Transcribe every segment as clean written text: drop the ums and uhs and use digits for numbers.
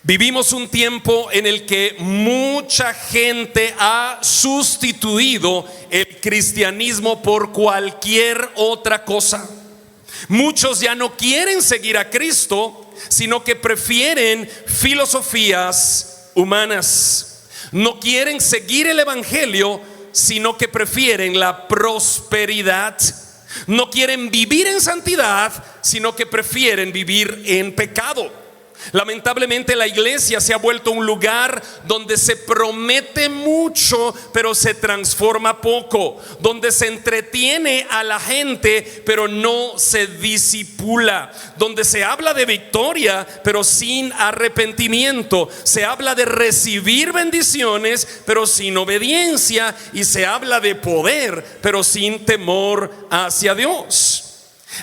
Vivimos un tiempo en el que mucha gente ha sustituido el cristianismo por cualquier otra cosa. Muchos ya no quieren seguir a Cristo, sino que prefieren filosofías humanas. No quieren seguir el evangelio, sino que prefieren la prosperidad. No quieren vivir en santidad, sino que prefieren vivir en pecado. Lamentablemente la iglesia se ha vuelto un lugar donde se promete mucho, pero se transforma poco, donde se entretiene a la gente, pero no se discipula, donde se habla de victoria, pero sin arrepentimiento, se habla de recibir bendiciones, pero sin obediencia, y se habla de poder, pero sin temor hacia Dios.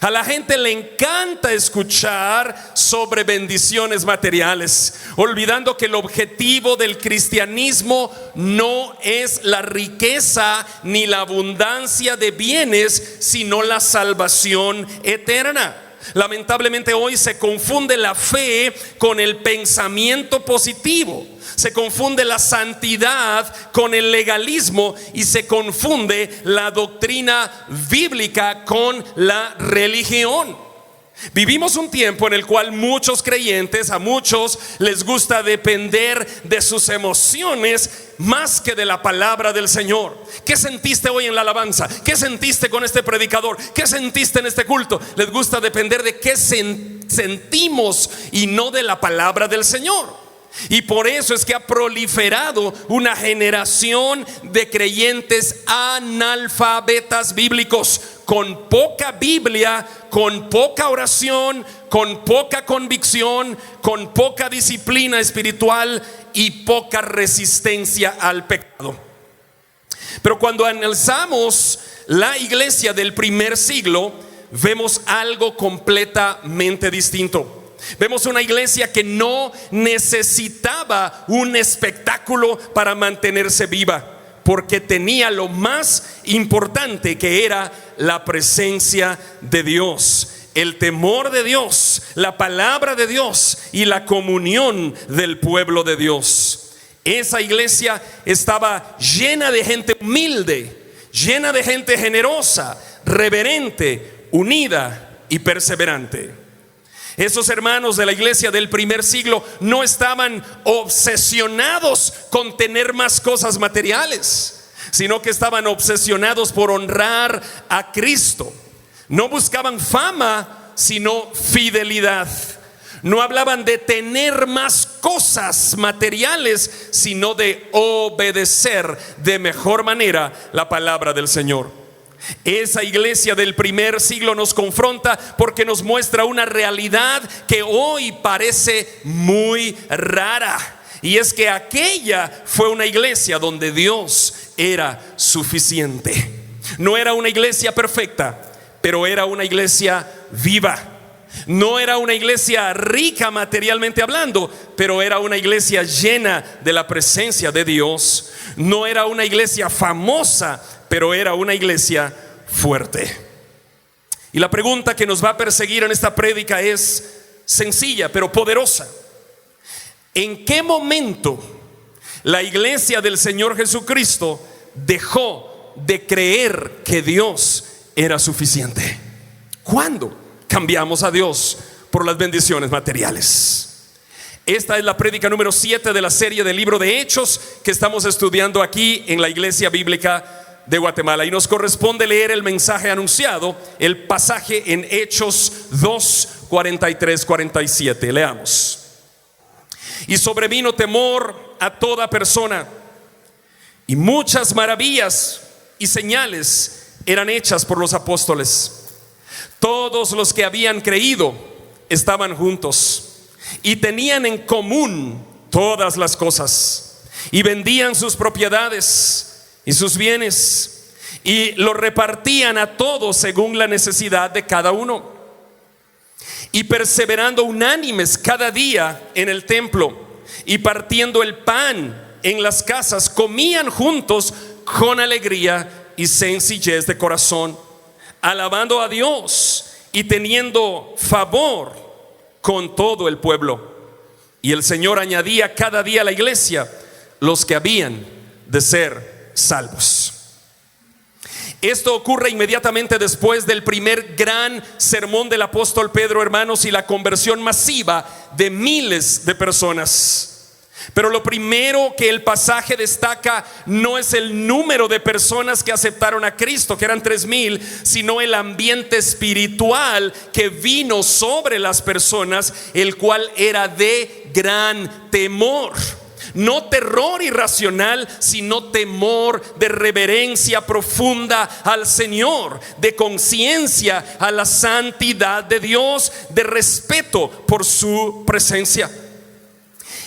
A la gente le encanta escuchar sobre bendiciones materiales, olvidando que el objetivo del cristianismo no es la riqueza ni la abundancia de bienes, sino la salvación eterna. Lamentablemente hoy se confunde la fe con el pensamiento positivo, se confunde la santidad con el legalismo y se confunde la doctrina bíblica con la religión. Vivimos un tiempo en el cual muchos creyentes, a muchos les gusta depender de sus emociones más que de la palabra del Señor. ¿Qué sentiste hoy en la alabanza? ¿Qué sentiste con este predicador? ¿Qué sentiste en este culto? Les gusta depender de qué sentimos y no de la palabra del Señor. Y por eso es que ha proliferado una generación de creyentes analfabetas bíblicos, con poca Biblia, con poca oración, con poca convicción, con poca disciplina espiritual y poca resistencia al pecado. Pero cuando analizamos la iglesia del primer siglo, vemos algo completamente distinto. Vemos una iglesia que no necesitaba un espectáculo para mantenerse viva, porque tenía lo más importante, que era la presencia de Dios, el temor de Dios, la palabra de Dios y la comunión del pueblo de Dios. Esa iglesia estaba llena de gente humilde, llena de gente generosa, reverente, unida y perseverante. Esos hermanos de la iglesia del primer siglo no estaban obsesionados con tener más cosas materiales, sino que estaban obsesionados por honrar a Cristo. No buscaban fama, sino fidelidad. No hablaban de tener más cosas materiales, sino de obedecer de mejor manera la palabra del Señor. Esa iglesia del primer siglo nos confronta porque nos muestra una realidad que hoy parece muy rara, y es que aquella fue una iglesia donde Dios era suficiente. No era una iglesia perfecta, pero era una iglesia viva. No era una iglesia rica materialmente hablando, pero era una iglesia llena de la presencia de Dios. No era una iglesia famosa, pero era una iglesia fuerte. Y la pregunta que nos va a perseguir en esta prédica es sencilla pero poderosa. ¿En qué momento la iglesia del Señor Jesucristo dejó de creer que Dios era suficiente? ¿Cuándo cambiamos a Dios por las bendiciones materiales? Esta es la prédica número 7 de la serie del libro de Hechos que estamos estudiando aquí en la Iglesia Bíblica de Guatemala, y nos corresponde leer el mensaje anunciado, el pasaje en Hechos 2, 43, 47. Leamos. Y sobrevino temor a toda persona, y muchas maravillas y señales eran hechas por los apóstoles. Todos los que habían creído estaban juntos y tenían en común todas las cosas, y vendían sus propiedades y sus bienes, y lo repartían a todos según la necesidad de cada uno. Y perseverando unánimes cada día en el templo, y partiendo el pan en las casas, comían juntos con alegría y sencillez de corazón, alabando a Dios y teniendo favor con todo el pueblo. y el Señor añadía cada día a la iglesia los que habían de ser salvos. Esto ocurre inmediatamente después del primer gran sermón del apóstol Pedro, hermanos, y la conversión masiva de miles de personas. Pero lo primero que el pasaje destaca no es el número de personas que aceptaron a Cristo, que eran 3,000, sino el ambiente espiritual que vino sobre las personas, el cual era de gran temor. No terror irracional, sino temor de reverencia profunda al Señor, de conciencia a la santidad de Dios, de respeto por su presencia.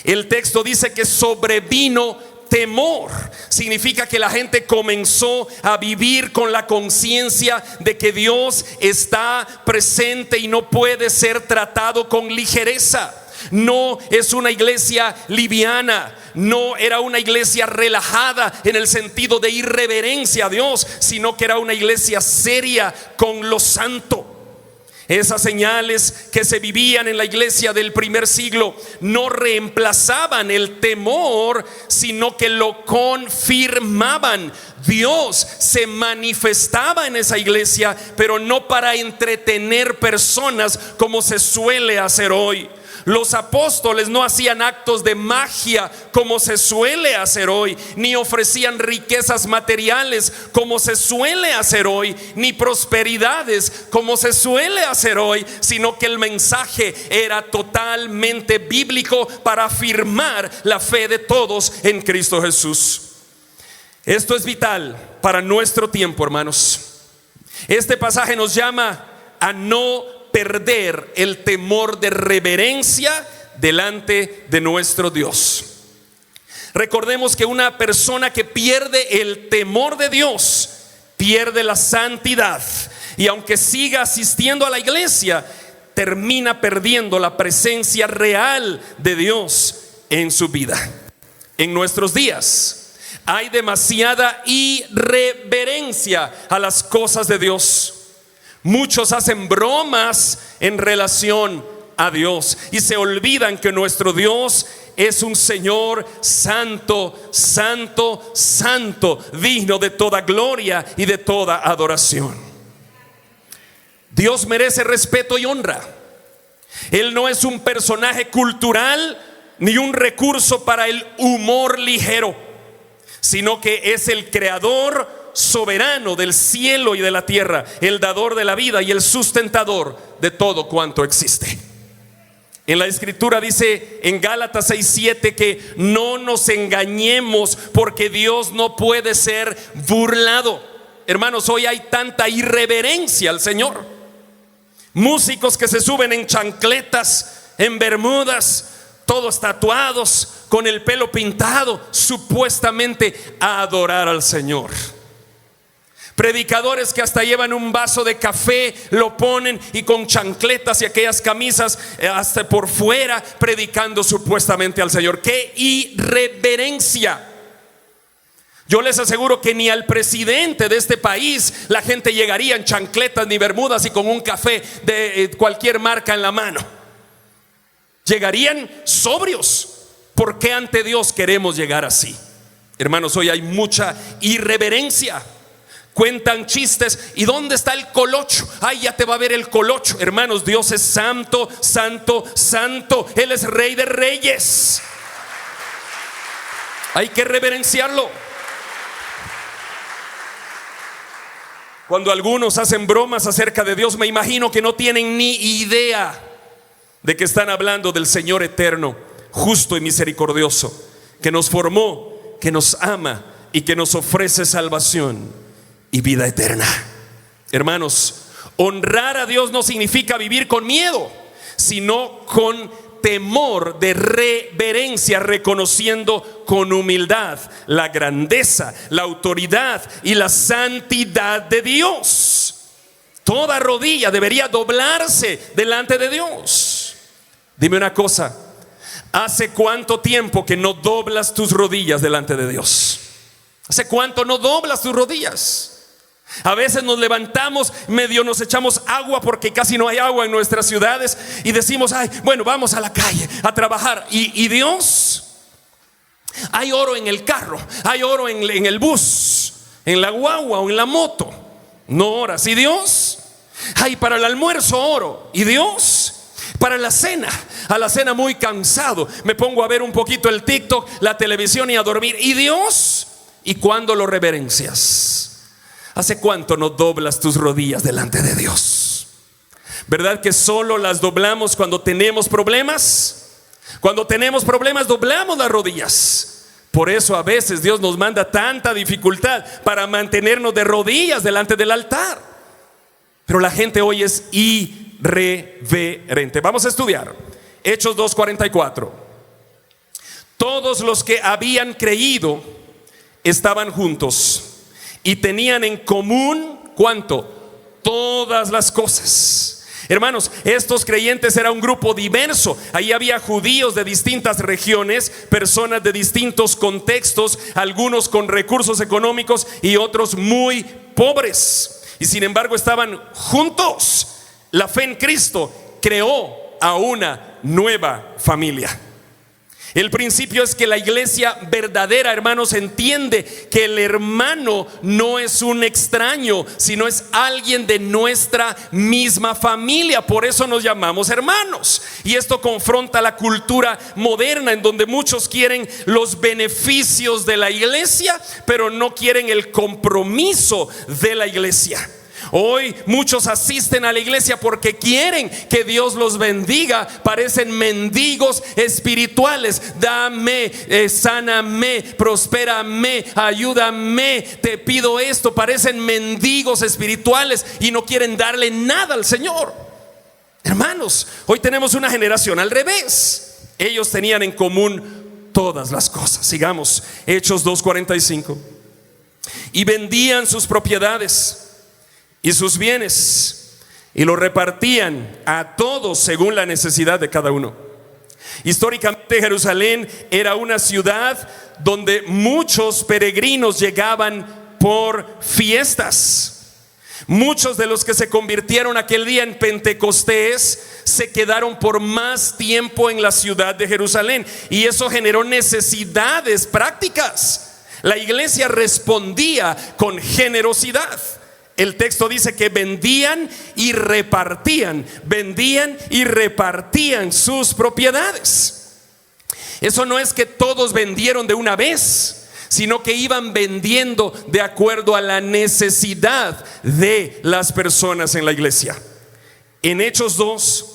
El texto dice que sobrevino temor. Significa que la gente comenzó a vivir con la conciencia de que Dios está presente y no puede ser tratado con ligereza. No es una iglesia liviana, no era una iglesia relajada en el sentido de irreverencia a Dios, sino que era una iglesia seria con lo santo. Esas señales que se vivían en la iglesia del primer siglo no reemplazaban el temor, sino que lo confirmaban. Dios se manifestaba en esa iglesia, pero no para entretener personas como se suele hacer hoy. Los apóstoles no hacían actos de magia como se suele hacer hoy, ni ofrecían riquezas materiales como se suele hacer hoy, ni prosperidades como se suele hacer hoy, sino que el mensaje era totalmente bíblico para afirmar la fe de todos en Cristo Jesús. Esto es vital para nuestro tiempo, hermanos. Este pasaje nos llama a no perder el temor de reverencia delante de nuestro Dios. Recordemos que una persona que pierde el temor de Dios pierde la santidad, y aunque siga asistiendo a la iglesia, termina perdiendo la presencia real de Dios en su vida. En nuestros días hay demasiada irreverencia a las cosas de Dios. Muchos hacen bromas en relación a Dios y se olvidan que nuestro Dios es un Señor santo, santo, santo, digno de toda gloria y de toda adoración. Dios merece respeto y honra. Él no es un personaje cultural ni un recurso para el humor ligero, sino que es el creador soberano del cielo y de la tierra, el dador de la vida y el sustentador de todo cuanto existe. En la escritura dice en Gálatas 6:7 que no nos engañemos, porque Dios no puede ser burlado. Hermanos, hoy hay tanta irreverencia al Señor. Músicos que se suben en chancletas, en bermudas, todos tatuados, con el pelo pintado, supuestamente a adorar al Señor. Predicadores que hasta llevan un vaso de café, lo ponen, y con chancletas y aquellas camisas hasta por fuera, predicando supuestamente al Señor. ¡Qué irreverencia! Yo les aseguro que ni al presidente de este país la gente llegaría en chancletas ni bermudas y con un café de cualquier marca en la mano. Llegarían sobrios. ¿Por qué ante Dios queremos llegar así? Hermanos, hoy hay mucha irreverencia. Cuentan chistes. ¿Y dónde está el colocho? Ay, ya te va a ver el colocho. Hermanos, Dios es santo, santo, santo. Él es Rey de reyes. Hay que reverenciarlo. Cuando algunos hacen bromas acerca de Dios, me imagino que no tienen ni idea de que están hablando del Señor eterno, justo y misericordioso, que nos formó, que nos ama y que nos ofrece salvación y vida eterna. Hermanos, honrar a Dios no significa vivir con miedo, sino con temor de reverencia, reconociendo con humildad la grandeza, la autoridad y la santidad de Dios. Toda rodilla debería doblarse delante de Dios. Dime una cosa, ¿hace cuánto tiempo que no doblas tus rodillas delante de Dios? ¿Hace cuánto no doblas tus rodillas? A veces nos levantamos, medio nos echamos agua porque casi no hay agua en nuestras ciudades y decimos, ay, bueno, vamos a la calle a trabajar. Y Dios, hay oro en el carro, hay oro en el bus, en la guagua o en la moto. No oras. ¿Y Dios? Ay, para el almuerzo oro. ¿Y Dios? Para la cena, a la cena muy cansado, me pongo a ver un poquito el TikTok, la televisión y a dormir. ¿Y Dios? ¿Y cuándo lo reverencias? ¿Hace cuánto no doblas tus rodillas delante de Dios? ¿Verdad que solo las doblamos cuando tenemos problemas? Cuando tenemos problemas doblamos las rodillas. Por eso a veces Dios nos manda tanta dificultad para mantenernos de rodillas delante del altar. Pero la gente hoy es irreverente. Vamos a estudiar Hechos 2:44. Todos los que habían creído estaban juntos y tenían en común, ¿cuánto? Todas las cosas. Hermanos, estos creyentes era un grupo diverso. Ahí había judíos de distintas regiones, personas de distintos contextos, algunos con recursos económicos y otros muy pobres. Y sin embargo estaban juntos. La fe en Cristo creó a una nueva familia. El principio es que la iglesia verdadera, hermanos, entiende que el hermano no es un extraño, sino es alguien de nuestra misma familia. Por eso nos llamamos hermanos. Y esto confronta la cultura moderna, en donde muchos quieren los beneficios de la iglesia, pero no quieren el compromiso de la iglesia. Hoy muchos asisten a la iglesia porque quieren que Dios los bendiga. Parecen mendigos espirituales. Dame, sáname, prospérame, ayúdame, te pido esto. Parecen mendigos espirituales y no quieren darle nada al Señor. Hermanos, hoy tenemos una generación al revés. Ellos tenían en común todas las cosas. Sigamos, Hechos 2:45. Y vendían sus propiedades y sus bienes y lo repartían a todos según la necesidad de cada uno. Históricamente Jerusalén era una ciudad donde muchos peregrinos llegaban por fiestas. Muchos de los que se convirtieron aquel día en Pentecostés se quedaron por más tiempo en la ciudad de Jerusalén, y eso generó necesidades prácticas. La iglesia respondía con generosidad. El texto dice que vendían y repartían sus propiedades. Eso no es que todos vendieron de una vez, sino que iban vendiendo de acuerdo a la necesidad de las personas en la iglesia. En Hechos 2,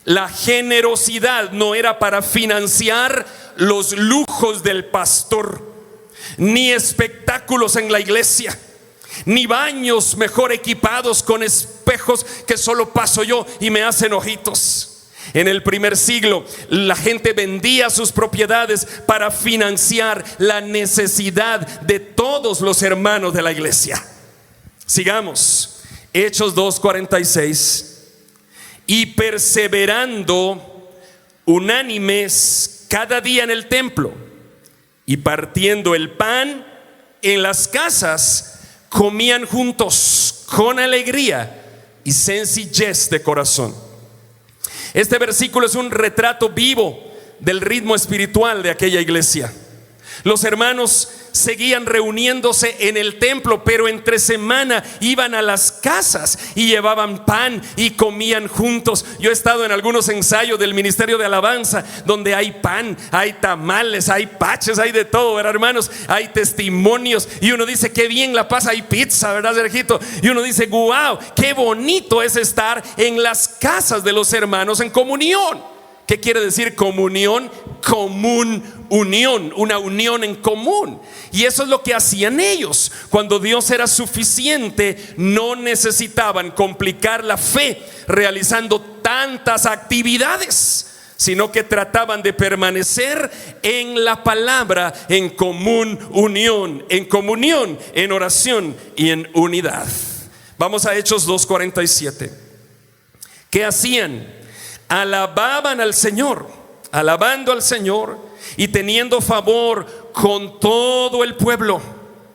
la generosidad no era para financiar los lujos del pastor, ni espectáculos en la iglesia, ni baños mejor equipados con espejos que solo paso yo y me hacen ojitos. En el primer siglo la gente vendía sus propiedades para financiar la necesidad de todos los hermanos de la iglesia. Sigamos, Hechos 2:46. Y perseverando unánimes cada día en el templo y partiendo el pan en las casas, comían juntos con alegría y sencillez de corazón. Este versículo es un retrato vivo del ritmo espiritual de aquella iglesia. Los hermanos seguían reuniéndose en el templo, pero entre semana iban a las casas y llevaban pan y comían juntos. Yo he estado en algunos ensayos del Ministerio de Alabanza donde hay pan, hay tamales, hay paches, hay de todo, ¿verdad, hermanos? Hay testimonios y uno dice qué bien la pasa, hay pizza, ¿verdad, Sergito? Y uno dice wow, qué bonito es estar en las casas de los hermanos en comunión. ¿Qué quiere decir comunión? Común, unión, una unión en común. Y eso es lo que hacían ellos. Cuando Dios era suficiente, no necesitaban complicar la fe realizando tantas actividades, sino que trataban de permanecer en la palabra, en común unión, en comunión, en oración y en unidad. Vamos a Hechos 2:47. ¿Qué hacían? Alababan al Señor, alabando al Señor y teniendo favor con todo el pueblo.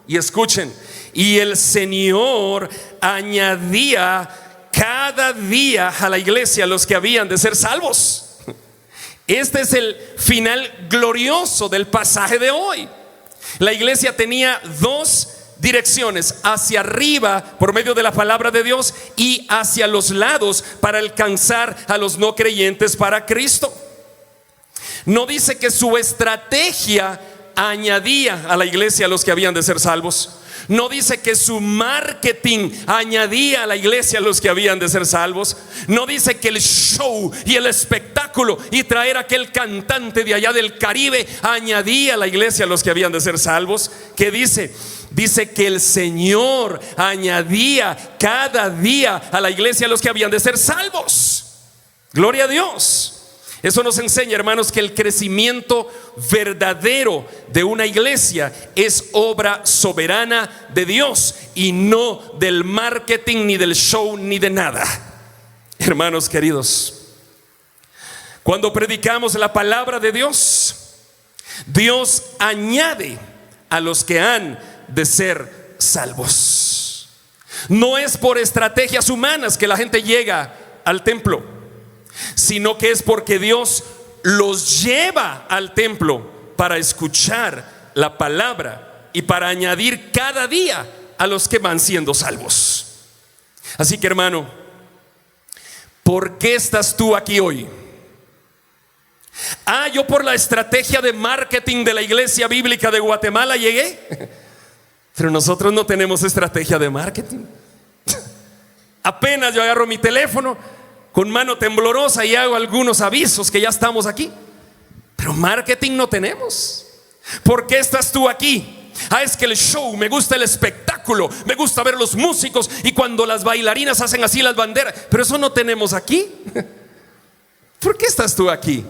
Y escuchen, y el Señor añadía cada día a la iglesia los que habían de ser salvos. Este es el final glorioso del pasaje de hoy. La iglesia tenía dos direcciones: hacia arriba por medio de la palabra de Dios y hacia los lados para alcanzar a los no creyentes para Cristo. No dice que su estrategia añadía a la iglesia a los que habían de ser salvos. No dice que su marketing añadía a la iglesia a los que habían de ser salvos. No dice que el show y el espectáculo y traer a aquel cantante de allá del Caribe añadía a la iglesia a los que habían de ser salvos. ¿Qué dice? Dice que el Señor añadía cada día a la iglesia a los que habían de ser salvos. Gloria a Dios. Eso nos enseña, hermanos, que el crecimiento verdadero de una iglesia es obra soberana de Dios y no del marketing, ni del show, ni de nada. Hermanos queridos, cuando predicamos la palabra de Dios, Dios añade a los que han de ser salvos. No es por estrategias humanas que la gente llega al templo, sino que es porque Dios los lleva al templo para escuchar la palabra y para añadir cada día a los que van siendo salvos. Así que, hermano, ¿por qué estás tú aquí hoy? Yo por la estrategia de marketing de la Iglesia Bíblica de Guatemala llegué. Pero nosotros no tenemos estrategia de marketing. Apenas yo agarro mi teléfono con mano temblorosa y hago algunos avisos que ya estamos aquí, pero marketing no tenemos. ¿Por qué estás tú aquí? Es que el show, me gusta el espectáculo, me gusta ver los músicos y cuando las bailarinas hacen así las banderas, pero eso no tenemos aquí. ¿Por qué estás tú aquí?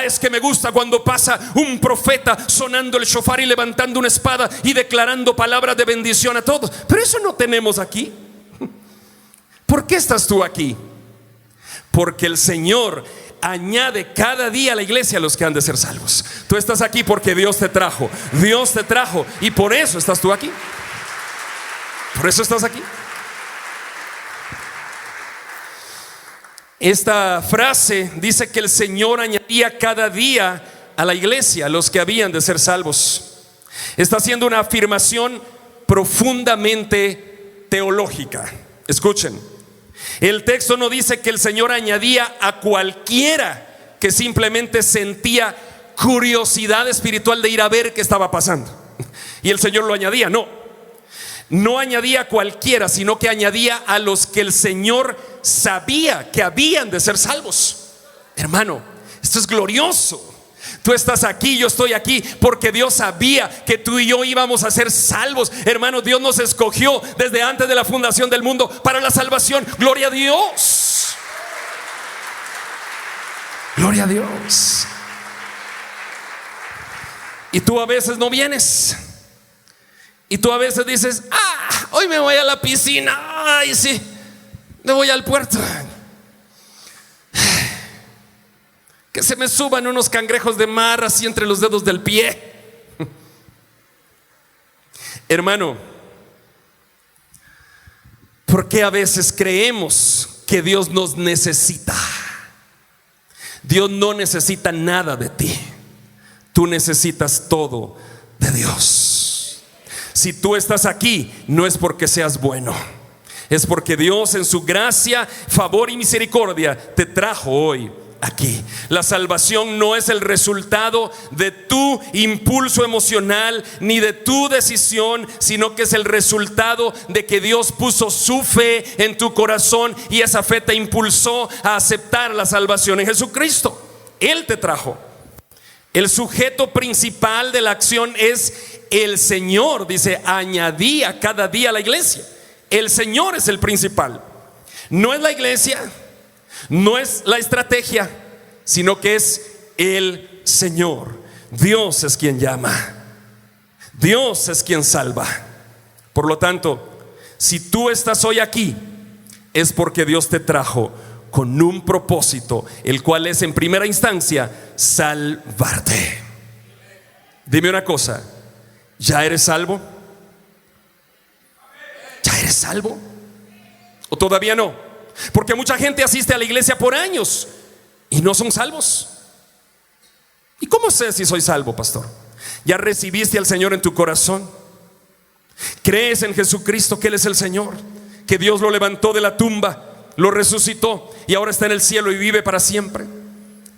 Es que me gusta cuando pasa un profeta sonando el shofar y levantando una espada y declarando palabras de bendición a todos, pero eso no tenemos aquí. ¿Por qué estás tú aquí? Porque el Señor añade cada día a la iglesia a los que han de ser salvos. Tú estás aquí porque Dios te trajo. Dios te trajo y por eso estás tú aquí. Por eso estás aquí. Esta frase dice que el Señor añadía cada día a la iglesia a los que habían de ser salvos. Está haciendo una afirmación profundamente teológica. Escuchen. El texto no dice que el Señor añadía a cualquiera que simplemente sentía curiosidad espiritual de ir a ver qué estaba pasando, y el Señor lo añadía. No añadía a cualquiera, sino que añadía a los que el Señor sabía que habían de ser salvos. Hermano, esto es glorioso. Tú estás aquí, yo estoy aquí porque Dios sabía que tú y yo íbamos a ser salvos. Hermano, Dios nos escogió desde antes de la fundación del mundo para la salvación. Gloria a Dios. Gloria a Dios. Y tú a veces no vienes. Y tú a veces dices: hoy me voy a la piscina. Ay, sí, me voy al puerto. Que se me suban unos cangrejos de mar así entre los dedos del pie. Hermano, ¿por qué a veces creemos que Dios nos necesita? Dios no necesita nada de ti. Tú necesitas todo de Dios. Si tú estás aquí, no es porque seas bueno, es porque Dios en su gracia, favor y misericordia te trajo hoy aquí. La salvación no es el resultado de tu impulso emocional ni de tu decisión, sino que es el resultado de que Dios puso su fe en tu corazón y esa fe te impulsó a aceptar la salvación en Jesucristo. Él te trajo. El sujeto principal de la acción es el Señor. Dice: añadía cada día a la iglesia. El Señor es el principal. No es la iglesia, no es la estrategia, sino que es el Señor. Dios es quien llama, Dios es quien salva. Por lo tanto, si tú estás hoy aquí, es porque Dios te trajo con un propósito, el cual es en primera instancia salvarte. Dime una cosa: ¿ya eres salvo? ¿Ya eres salvo? ¿O todavía no? Porque mucha gente asiste a la iglesia por años y no son salvos. ¿Y cómo sé si soy salvo, pastor? ¿Ya recibiste al Señor en tu corazón? ¿Crees en Jesucristo, que Él es el Señor? Que Dios lo levantó de la tumba, lo resucitó y ahora está en el cielo y vive para siempre.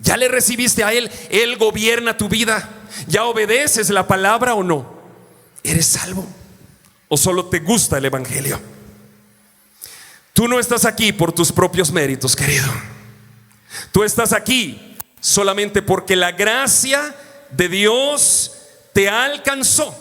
¿Ya le recibiste a Él? Él gobierna tu vida. ¿Ya obedeces la palabra o no? ¿Eres salvo? ¿O solo te gusta el evangelio? Tú no estás aquí por tus propios méritos, querido. Tú estás aquí solamente porque la gracia de Dios te alcanzó.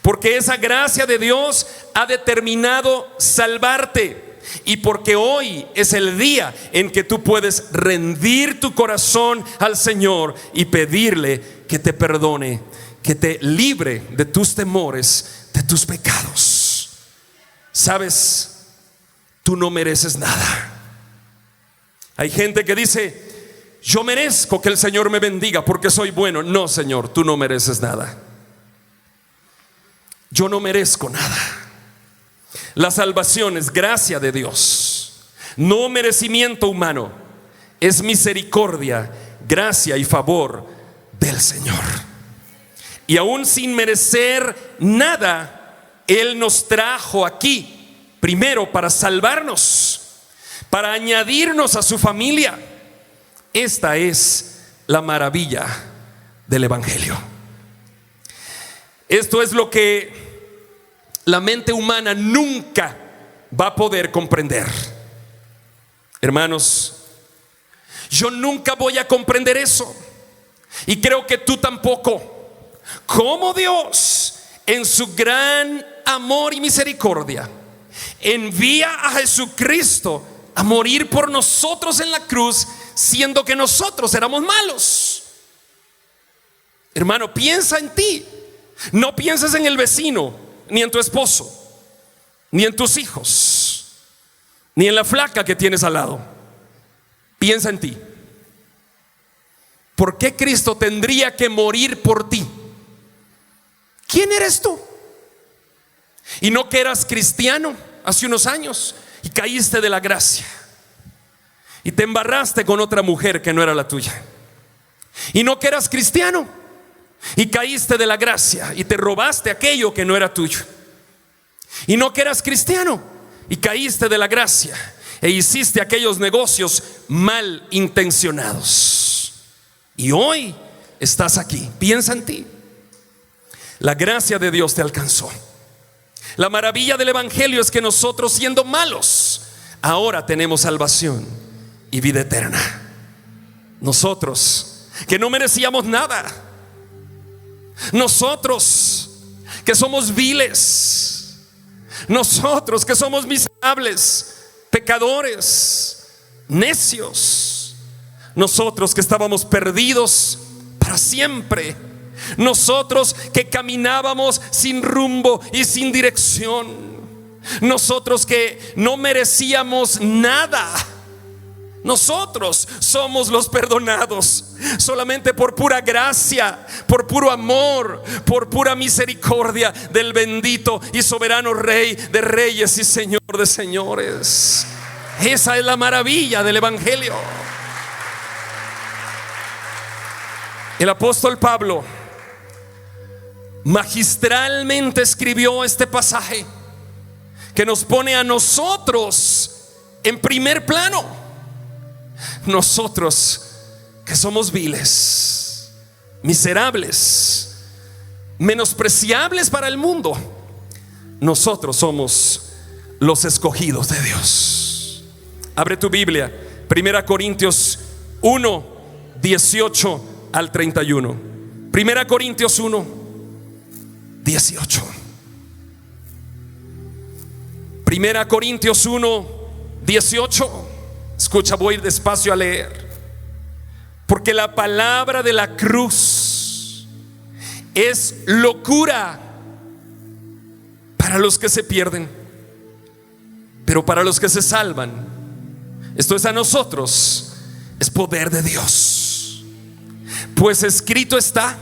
Porque esa gracia de Dios ha determinado salvarte. Y porque hoy es el día en que tú puedes rendir tu corazón al Señor y pedirle que te perdone, que te libre de tus temores, de tus pecados. ¿Sabes? Tú no mereces nada. Hay gente que dice: yo merezco que el Señor me bendiga porque soy bueno. No, Señor, tú no mereces nada. Yo no merezco nada. La salvación es gracia de Dios, no merecimiento humano. Es misericordia, gracia y favor del Señor. Y aún sin merecer nada, Él nos trajo aquí primero para salvarnos, para añadirnos a su familia. Esta es la maravilla del evangelio. Esto es lo que la mente humana nunca va a poder comprender. Hermanos, yo nunca voy a comprender eso, y creo que tú tampoco. Cómo Dios, en su gran amor y misericordia, envía a Jesucristo a morir por nosotros en la cruz, siendo que nosotros éramos malos. Hermano, piensa en ti. No pienses en el vecino, ni en tu esposo, ni en tus hijos, ni en la flaca que tienes al lado. Piensa en ti. ¿Por qué Cristo tendría que morir por ti? ¿Quién eres tú? Y no que eras cristiano hace unos años y caíste de la gracia y te embarraste con otra mujer que no era la tuya. Y no que eras cristiano y caíste de la gracia y te robaste aquello que no era tuyo. Y no que eras cristiano y caíste de la gracia e hiciste aquellos negocios mal intencionados. Y hoy estás aquí. Piensa en ti. La gracia de Dios te alcanzó. La maravilla del evangelio es que nosotros, siendo malos, ahora tenemos salvación y vida eterna. Nosotros que no merecíamos nada, nosotros que somos viles, nosotros que somos miserables, pecadores, necios, nosotros que estábamos perdidos para siempre, nosotros que caminábamos sin rumbo y sin dirección, nosotros que no merecíamos nada, nosotros somos los perdonados solamente por pura gracia, por puro amor, por pura misericordia del bendito y soberano Rey de reyes y Señor de señores. Esa es la maravilla del evangelio. El apóstol Pablo magistralmente escribió este pasaje que nos pone a nosotros en primer plano. Nosotros que somos viles, miserables, menospreciables para el mundo, nosotros somos los escogidos de Dios. Abre tu Biblia, 1 Corintios 1, 18 al 31. 1 Corintios 1, 18. 1 Corintios 1, 18. Escucha, voy a ir despacio a leer. Porque la palabra de la cruz es locura para los que se pierden, pero para los que se salvan, esto es a nosotros, es poder de Dios. Pues escrito está: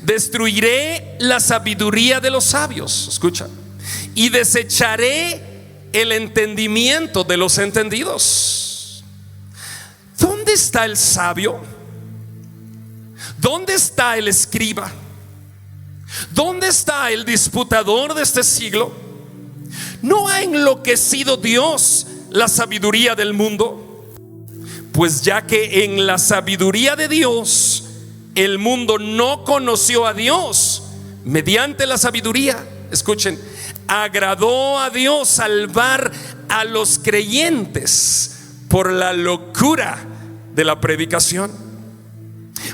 destruiré la sabiduría de los sabios, escucha, y desecharé el entendimiento de los entendidos. ¿Dónde está el sabio? ¿Dónde está el escriba? ¿Dónde está el disputador de este siglo? ¿No ha enloquecido Dios la sabiduría del mundo? Pues ya que en la sabiduría de Dios el mundo no conoció a Dios mediante la sabiduría, escuchen, agradó a Dios salvar a los creyentes por la locura de la predicación.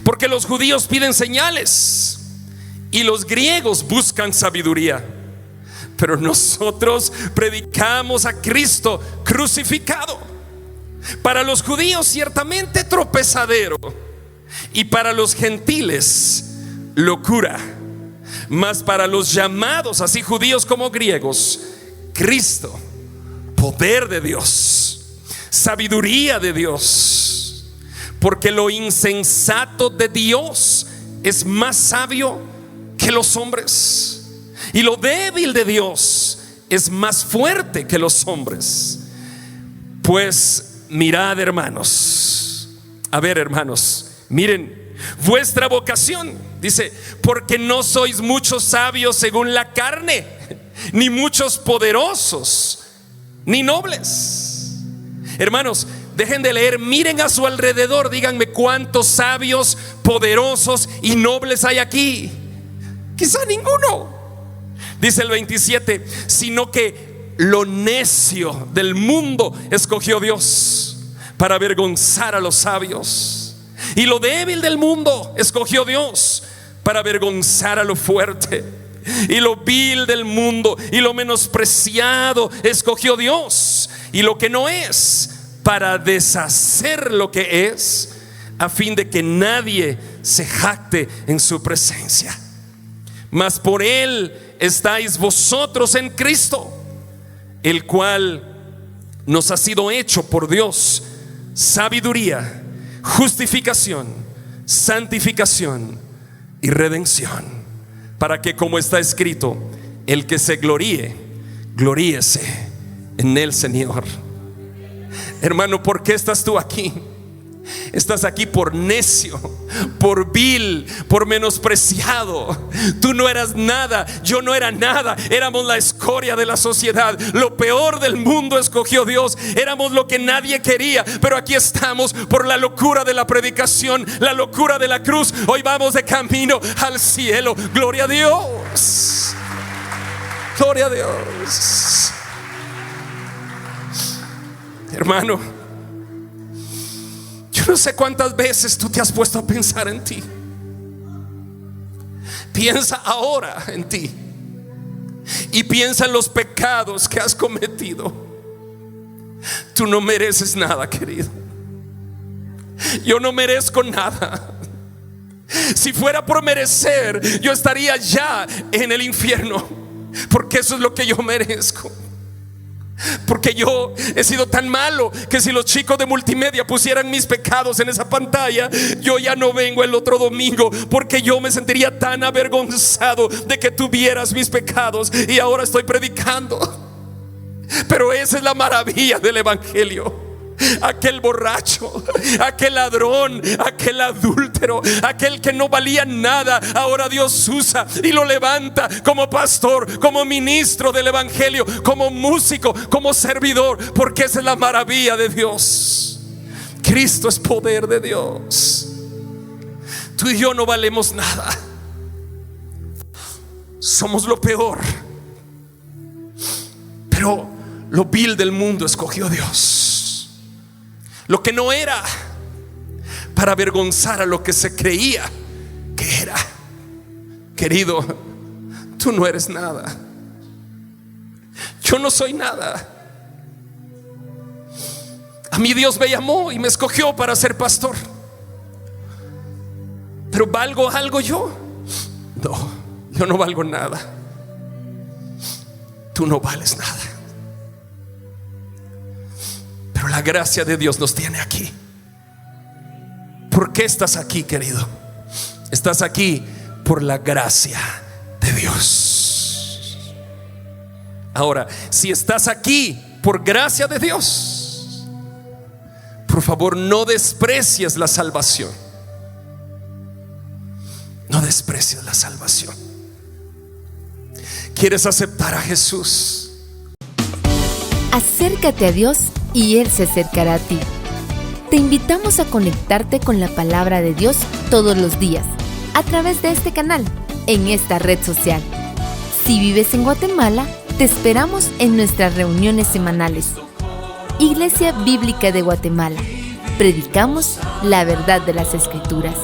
Porque los judíos piden señales y los griegos buscan sabiduría, pero nosotros predicamos a Cristo crucificado. Para los judíos ciertamente tropezadero, y para los gentiles locura, mas para los llamados, así judíos como griegos, Cristo, poder de Dios, sabiduría de Dios. Porque lo insensato de Dios es más sabio que los hombres, y lo débil de Dios es más fuerte que los hombres. Pues mirad, hermanos, a ver, hermanos, miren vuestra vocación. Dice, porque no sois muchos sabios según la carne, ni muchos poderosos, ni nobles. Hermanos, dejen de leer, miren a su alrededor, díganme cuántos sabios, poderosos y nobles hay aquí. Quizá ninguno. Dice el 27, sino que lo necio del mundo escogió Dios para avergonzar a los sabios, y lo débil del mundo escogió Dios para avergonzar a lo fuerte, y lo vil del mundo y lo menospreciado escogió Dios, y lo que no es, para deshacer lo que es, a fin de que nadie se jacte en su presencia. Mas por él estáis vosotros en Cristo, el cual nos ha sido hecho por Dios sabiduría, justificación, santificación y redención, para que, como está escrito, el que se gloríe, gloríese en el Señor. Hermano, ¿por qué estás tú aquí? Estás aquí por necio, por vil, por menospreciado. Tú no eras nada, yo no era nada. Éramos la escoria de la sociedad, lo peor del mundo escogió Dios. Éramos lo que nadie quería, pero aquí estamos por la locura de la predicación, la locura de la cruz. Hoy vamos de camino al cielo. Gloria a Dios. Gloria a Dios. Hermano, yo no sé cuántas veces tú te has puesto a pensar en ti. Piensa ahora en ti y piensa en los pecados que has cometido. Tú no mereces nada, querido. Yo no merezco nada. Si fuera por merecer, yo estaría ya en el infierno, porque eso es lo que yo merezco. Porque yo he sido tan malo que si los chicos de multimedia pusieran mis pecados en esa pantalla, yo ya no vengo el otro domingo, porque yo me sentiría tan avergonzado de que tuvieras mis pecados. Y ahora estoy predicando. Pero esa es la maravilla del evangelio. Aquel borracho, aquel ladrón, aquel adúltero, aquel que no valía nada, ahora Dios usa y lo levanta como pastor, como ministro del evangelio, como músico, como servidor, porque esa es la maravilla de Dios. Cristo es poder de Dios. Tú y yo no valemos nada. Somos lo peor, pero lo vil del mundo escogió Dios. Lo que no era, para avergonzar a lo que se creía que era. Querido, tú no eres nada. Yo no soy nada. A mí Dios me llamó y me escogió para ser pastor. ¿Pero valgo algo yo? No, yo no valgo nada. Tú no vales nada. Pero la gracia de Dios nos tiene aquí. ¿Por qué estás aquí, querido? Estás aquí por la gracia de Dios. Ahora, si estás aquí por gracia de Dios, por favor, no desprecies la salvación. No desprecies la salvación. ¿Quieres aceptar a Jesús? Acércate a Dios y Él se acercará a ti. Te invitamos a conectarte con la palabra de Dios todos los días, a través de este canal, en esta red social. Si vives en Guatemala, te esperamos en nuestras reuniones semanales. Iglesia Bíblica de Guatemala. Predicamos la verdad de las Escrituras.